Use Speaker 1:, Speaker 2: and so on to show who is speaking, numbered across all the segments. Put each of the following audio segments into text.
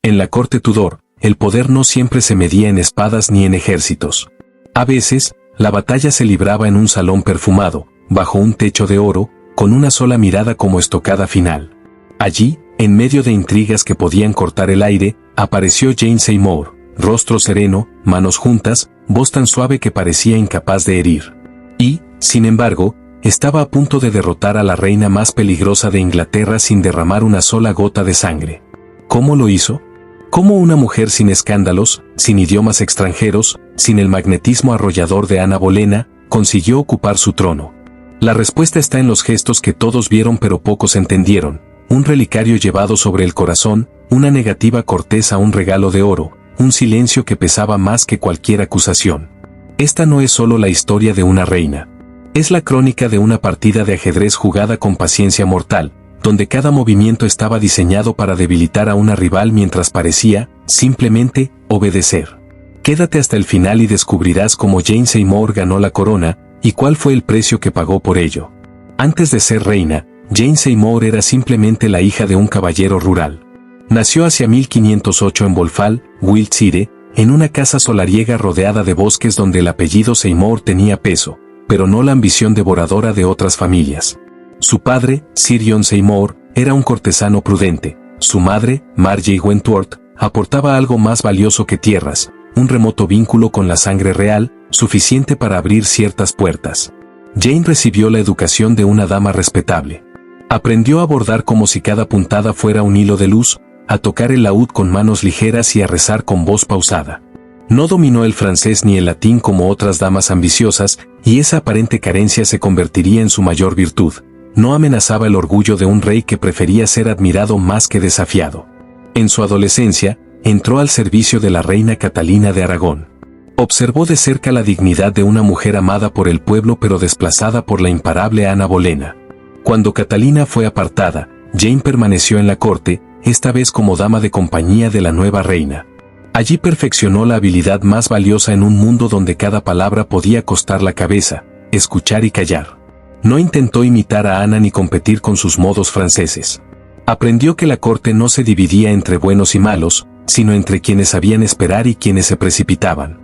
Speaker 1: En la corte Tudor, el poder no siempre se medía en espadas ni en ejércitos. A veces, la batalla se libraba en un salón perfumado, bajo un techo de oro, con una sola mirada como estocada final. Allí, en medio de intrigas que podían cortar el aire, apareció Jane Seymour, rostro sereno, manos juntas, voz tan suave que parecía incapaz de herir. Y, sin embargo, estaba a punto de derrotar a la reina más peligrosa de Inglaterra sin derramar una sola gota de sangre. ¿Cómo lo hizo? ¿Cómo una mujer sin escándalos, sin idiomas extranjeros, sin el magnetismo arrollador de Ana Bolena, consiguió ocupar su trono? La respuesta está en los gestos que todos vieron pero pocos entendieron: un relicario llevado sobre el corazón, una negativa cortés a un regalo de oro, un silencio que pesaba más que cualquier acusación. Esta no es solo la historia de una reina. Es la crónica de una partida de ajedrez jugada con paciencia mortal, donde cada movimiento estaba diseñado para debilitar a una rival mientras parecía, simplemente, obedecer. Quédate hasta el final y descubrirás cómo Jane Seymour ganó la corona, y cuál fue el precio que pagó por ello. Antes de ser reina, Jane Seymour era simplemente la hija de un caballero rural. Nació hacia 1508 en Bolfal, Wiltshire, en una casa solariega rodeada de bosques donde el apellido Seymour tenía peso, pero no la ambición devoradora de otras familias. Su padre, Sir John Seymour, era un cortesano prudente. Su madre, Marjorie Wentworth, aportaba algo más valioso que tierras, un remoto vínculo con la sangre real, suficiente para abrir ciertas puertas. Jane recibió la educación de una dama respetable. Aprendió a bordar como si cada puntada fuera un hilo de luz, a tocar el laúd con manos ligeras y a rezar con voz pausada. No dominó el francés ni el latín como otras damas ambiciosas, y esa aparente carencia se convertiría en su mayor virtud. No amenazaba el orgullo de un rey que prefería ser admirado más que desafiado. En su adolescencia, entró al servicio de la reina Catalina de Aragón. Observó de cerca la dignidad de una mujer amada por el pueblo pero desplazada por la imparable Ana Bolena. Cuando Catalina fue apartada, Jane permaneció en la corte, esta vez como dama de compañía de la nueva reina. Allí perfeccionó la habilidad más valiosa en un mundo donde cada palabra podía costar la cabeza: escuchar y callar. No intentó imitar a Ana ni competir con sus modos franceses. Aprendió que la corte no se dividía entre buenos y malos, sino entre quienes sabían esperar y quienes se precipitaban.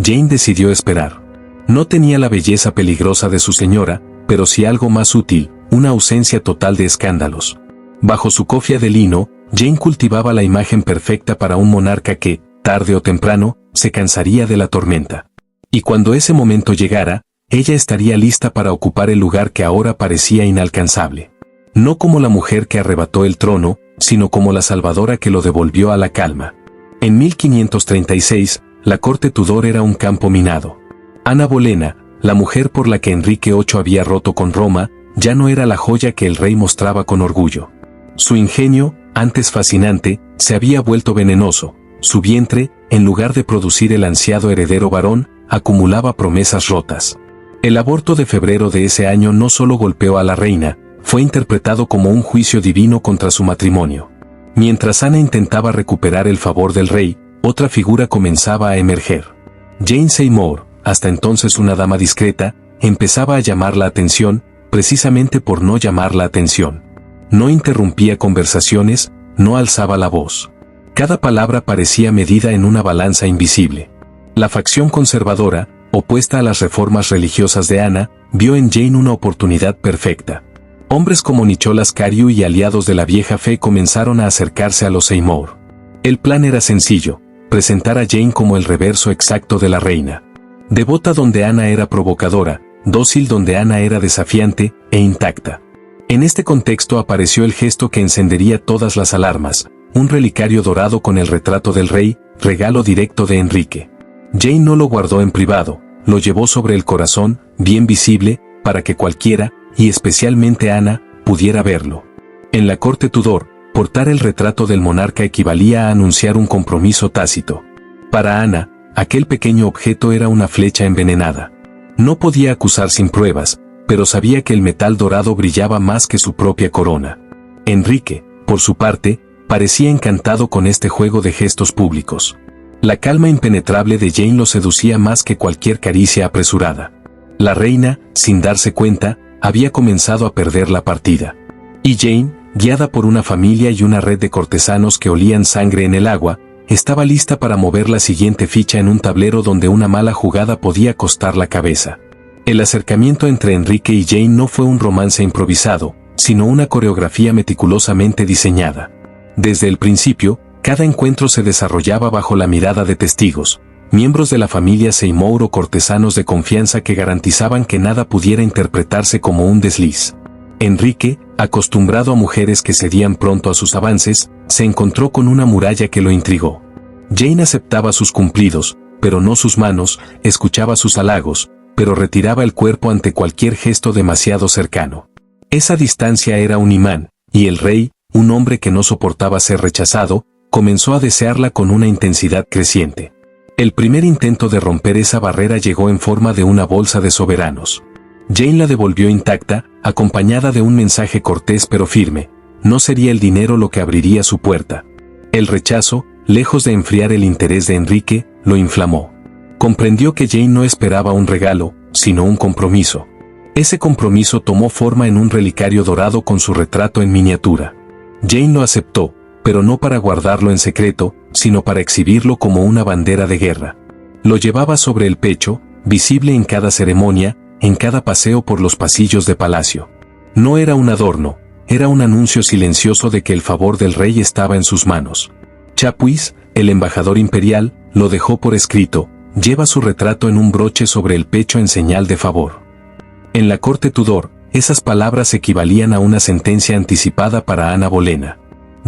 Speaker 1: Jane decidió esperar. No tenía la belleza peligrosa de su señora, pero sí algo más útil: una ausencia total de escándalos. Bajo su cofia de lino, Jane cultivaba la imagen perfecta para un monarca que, tarde o temprano, se cansaría de la tormenta. Y cuando ese momento llegara, ella estaría lista para ocupar el lugar que ahora parecía inalcanzable. No como la mujer que arrebató el trono, sino como la salvadora que lo devolvió a la calma. En 1536, la corte Tudor era un campo minado. Ana Bolena, la mujer por la que Enrique VIII había roto con Roma, ya no era la joya que el rey mostraba con orgullo. Su ingenio, antes fascinante, se había vuelto venenoso. Su vientre, en lugar de producir el ansiado heredero varón, acumulaba promesas rotas. El aborto de febrero de ese año no solo golpeó a la reina, fue interpretado como un juicio divino contra su matrimonio. Mientras Ana intentaba recuperar el favor del rey, otra figura comenzaba a emerger. Jane Seymour, hasta entonces una dama discreta, empezaba a llamar la atención, precisamente por no llamar la atención. No interrumpía conversaciones, no alzaba la voz. Cada palabra parecía medida en una balanza invisible. La facción conservadora, opuesta a las reformas religiosas de Ana, vio en Jane una oportunidad perfecta. Hombres como Nicholas Carew y aliados de la vieja fe comenzaron a acercarse a los Seymour. El plan era sencillo: presentar a Jane como el reverso exacto de la reina. Devota donde Ana era provocadora, dócil donde Ana era desafiante, e intacta. En este contexto apareció el gesto que encendería todas las alarmas: un relicario dorado con el retrato del rey, regalo directo de Enrique. Jane no lo guardó en privado, lo llevó sobre el corazón, bien visible, para que cualquiera, y especialmente Ana, pudiera verlo. En la corte Tudor, portar el retrato del monarca equivalía a anunciar un compromiso tácito. Para Ana, aquel pequeño objeto era una flecha envenenada. No podía acusar sin pruebas, pero sabía que el metal dorado brillaba más que su propia corona. Enrique, por su parte, parecía encantado con este juego de gestos públicos. La calma impenetrable de Jane lo seducía más que cualquier caricia apresurada. La reina, sin darse cuenta, había comenzado a perder la partida. Y Jane, guiada por una familia y una red de cortesanos que olían sangre en el agua, estaba lista para mover la siguiente ficha en un tablero donde una mala jugada podía costar la cabeza. El acercamiento entre Enrique y Jane no fue un romance improvisado, sino una coreografía meticulosamente diseñada. Desde el principio, cada encuentro se desarrollaba bajo la mirada de testigos, miembros de la familia Seymour o cortesanos de confianza que garantizaban que nada pudiera interpretarse como un desliz. Enrique, acostumbrado a mujeres que cedían pronto a sus avances, se encontró con una muralla que lo intrigó. Jane aceptaba sus cumplidos, pero no sus manos, escuchaba sus halagos, pero retiraba el cuerpo ante cualquier gesto demasiado cercano. Esa distancia era un imán, y el rey, un hombre que no soportaba ser rechazado, comenzó a desearla con una intensidad creciente. El primer intento de romper esa barrera llegó en forma de una bolsa de soberanos. Jane la devolvió intacta, acompañada de un mensaje cortés pero firme: no sería el dinero lo que abriría su puerta. El rechazo, lejos de enfriar el interés de Enrique, lo inflamó. Comprendió que Jane no esperaba un regalo, sino un compromiso. Ese compromiso tomó forma en un relicario dorado con su retrato en miniatura. Jane lo aceptó, pero no para guardarlo en secreto, sino para exhibirlo como una bandera de guerra. Lo llevaba sobre el pecho, visible en cada ceremonia, en cada paseo por los pasillos de palacio. No era un adorno, era un anuncio silencioso de que el favor del rey estaba en sus manos. Chapuis, el embajador imperial, lo dejó por escrito: lleva su retrato en un broche sobre el pecho en señal de favor. En la corte Tudor, esas palabras equivalían a una sentencia anticipada para Ana Bolena.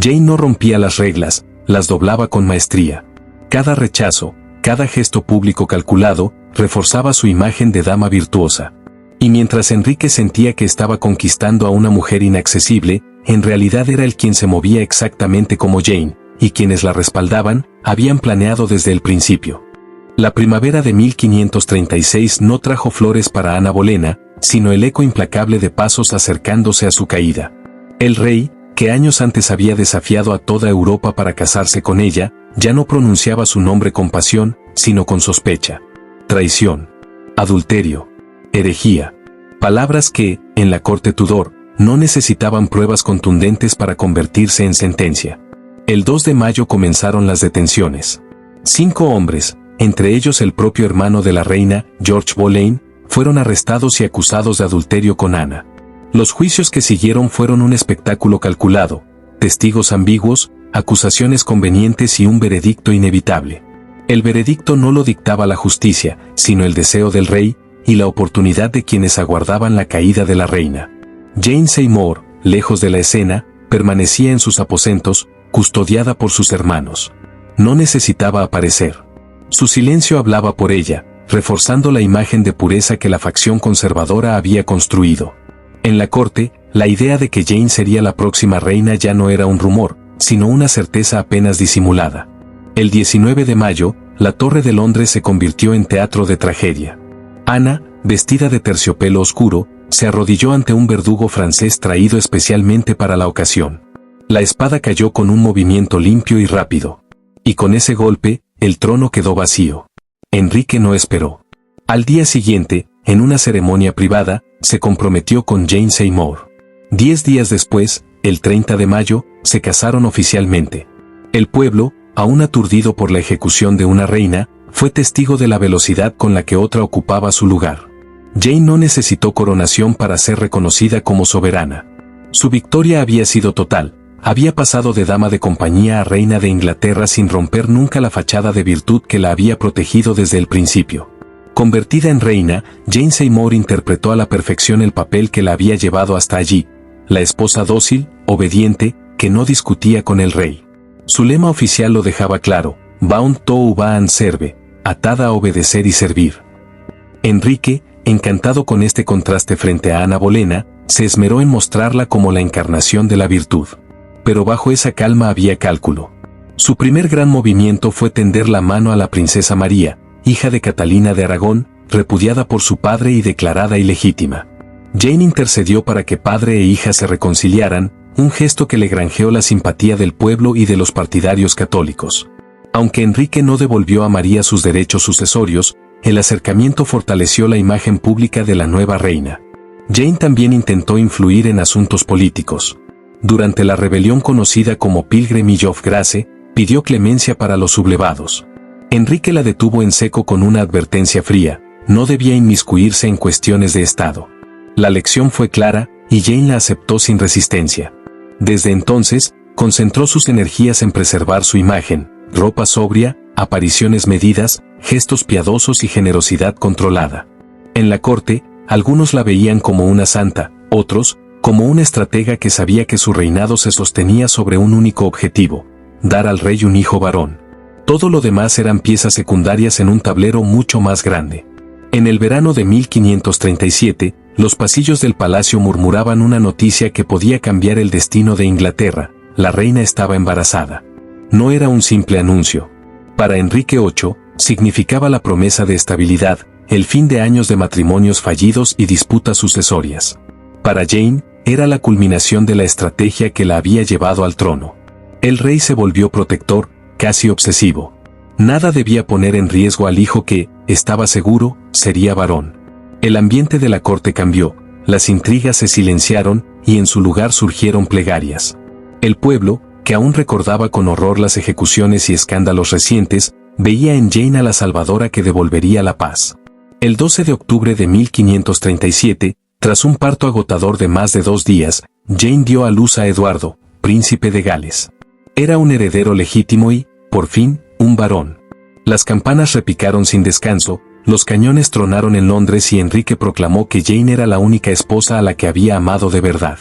Speaker 1: Jane no rompía las reglas, las doblaba con maestría. Cada rechazo, cada gesto público calculado, reforzaba su imagen de dama virtuosa. Y mientras Enrique sentía que estaba conquistando a una mujer inaccesible, en realidad era él quien se movía exactamente como Jane, y quienes la respaldaban, habían planeado desde el principio. La primavera de 1536 no trajo flores para Ana Bolena, sino el eco implacable de pasos acercándose a su caída. El rey, que años antes había desafiado a toda Europa para casarse con ella, ya no pronunciaba su nombre con pasión, sino con sospecha. Traición, adulterio, herejía. Palabras que, en la corte Tudor, no necesitaban pruebas contundentes para convertirse en sentencia. El 2 de mayo comenzaron las detenciones. 5 hombres, entre ellos el propio hermano de la reina, George Boleyn, fueron arrestados y acusados de adulterio con Ana. Los juicios que siguieron fueron un espectáculo calculado, testigos ambiguos, acusaciones convenientes y un veredicto inevitable. El veredicto no lo dictaba la justicia, sino el deseo del rey, y la oportunidad de quienes aguardaban la caída de la reina. Jane Seymour, lejos de la escena, permanecía en sus aposentos, custodiada por sus hermanos. No necesitaba aparecer. Su silencio hablaba por ella, reforzando la imagen de pureza que la facción conservadora había construido. En la corte, la idea de que Jane sería la próxima reina ya no era un rumor, sino una certeza apenas disimulada. El 19 de mayo, la Torre de Londres se convirtió en teatro de tragedia. Ana, vestida de terciopelo oscuro, se arrodilló ante un verdugo francés traído especialmente para la ocasión. La espada cayó con un movimiento limpio y rápido. Y con ese golpe, el trono quedó vacío. Enrique no esperó. Al día siguiente, en una ceremonia privada, se comprometió con Jane Seymour. 10 días después, el 30 de mayo, se casaron oficialmente. El pueblo, aún aturdido por la ejecución de una reina, fue testigo de la velocidad con la que otra ocupaba su lugar. Jane no necesitó coronación para ser reconocida como soberana. Su victoria había sido total. Había pasado de dama de compañía a reina de Inglaterra sin romper nunca la fachada de virtud que la había protegido desde el principio. Convertida en reina, Jane Seymour interpretó a la perfección el papel que la había llevado hasta allí, la esposa dócil, obediente, que no discutía con el rey. Su lema oficial lo dejaba claro: Bound to obey and serve, atada a obedecer y servir. Enrique, encantado con este contraste frente a Ana Bolena, se esmeró en mostrarla como la encarnación de la virtud. Pero bajo esa calma había cálculo. Su primer gran movimiento fue tender la mano a la princesa María, hija de Catalina de Aragón, repudiada por su padre y declarada ilegítima. Jane intercedió para que padre e hija se reconciliaran, un gesto que le granjeó la simpatía del pueblo y de los partidarios católicos. Aunque Enrique no devolvió a María sus derechos sucesorios, el acercamiento fortaleció la imagen pública de la nueva reina. Jane también intentó influir en asuntos políticos. durante la rebelión conocida como Pilgrimage of Grace, pidió clemencia para los sublevados. Enrique la detuvo en seco con una advertencia fría: no debía inmiscuirse en cuestiones de Estado. La lección fue clara, y Jane la aceptó sin resistencia. Desde entonces, concentró sus energías en preservar su imagen: ropa sobria, apariciones medidas, gestos piadosos y generosidad controlada. En la corte, algunos la veían como una santa, otros, como una estratega que sabía que su reinado se sostenía sobre un único objetivo: dar al rey un hijo varón. Todo lo demás eran piezas secundarias en un tablero mucho más grande. En el verano de 1537, los pasillos del palacio murmuraban una noticia que podía cambiar el destino de Inglaterra: la reina estaba embarazada. No era un simple anuncio. Para Enrique VIII, significaba la promesa de estabilidad, el fin de años de matrimonios fallidos y disputas sucesorias. Para Jane, era la culminación de la estrategia que la había llevado al trono. El rey se volvió protector, casi obsesivo. Nada debía poner en riesgo al hijo que, estaba seguro, sería varón. El ambiente de la corte cambió, las intrigas se silenciaron, y en su lugar surgieron plegarias. El pueblo, que aún recordaba con horror las ejecuciones y escándalos recientes, veía en Jane a la salvadora que devolvería la paz. El 12 de octubre de 1537, tras un parto agotador de más de 2 días, Jane dio a luz a Eduardo, príncipe de Gales. Era un heredero legítimo y, por fin, un varón. Las campanas repicaron sin descanso, los cañones tronaron en Londres y Enrique proclamó que Jane era la única esposa a la que había amado de verdad.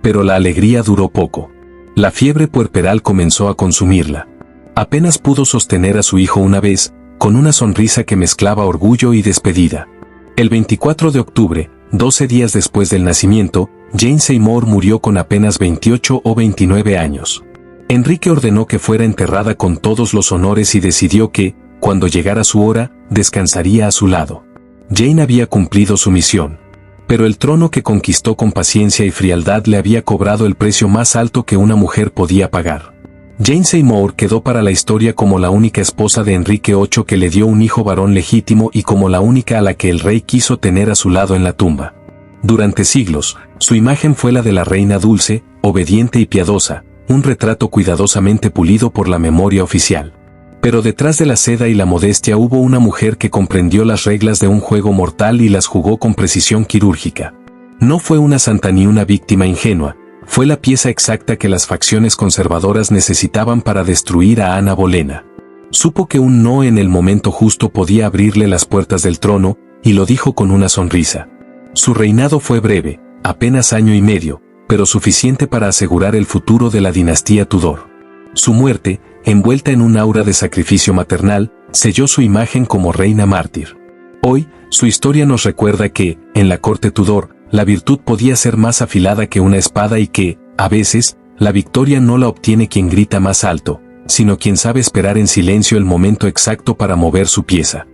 Speaker 1: Pero la alegría duró poco. La fiebre puerperal comenzó a consumirla. Apenas pudo sostener a su hijo una vez, con una sonrisa que mezclaba orgullo y despedida. El 24 de octubre, 12 días después del nacimiento, Jane Seymour murió con apenas 28 o 29 años. Enrique ordenó que fuera enterrada con todos los honores y decidió que, cuando llegara su hora, descansaría a su lado. Jane había cumplido su misión. Pero el trono que conquistó con paciencia y frialdad le había cobrado el precio más alto que una mujer podía pagar. Jane Seymour quedó para la historia como la única esposa de Enrique VIII que le dio un hijo varón legítimo y como la única a la que el rey quiso tener a su lado en la tumba. Durante siglos, su imagen fue la de la reina dulce, obediente y piadosa, un retrato cuidadosamente pulido por la memoria oficial. Pero detrás de la seda y la modestia hubo una mujer que comprendió las reglas de un juego mortal y las jugó con precisión quirúrgica. No fue una santa ni una víctima ingenua, fue la pieza exacta que las facciones conservadoras necesitaban para destruir a Ana Bolena. Supo que un no en el momento justo podía abrirle las puertas del trono, y lo dijo con una sonrisa. Su reinado fue breve, apenas año y medio, pero suficiente para asegurar el futuro de la dinastía Tudor. Su muerte, envuelta en un aura de sacrificio maternal, selló su imagen como reina mártir. Hoy, su historia nos recuerda que, en la corte Tudor, la virtud podía ser más afilada que una espada y que, a veces, la victoria no la obtiene quien grita más alto, sino quien sabe esperar en silencio el momento exacto para mover su pieza.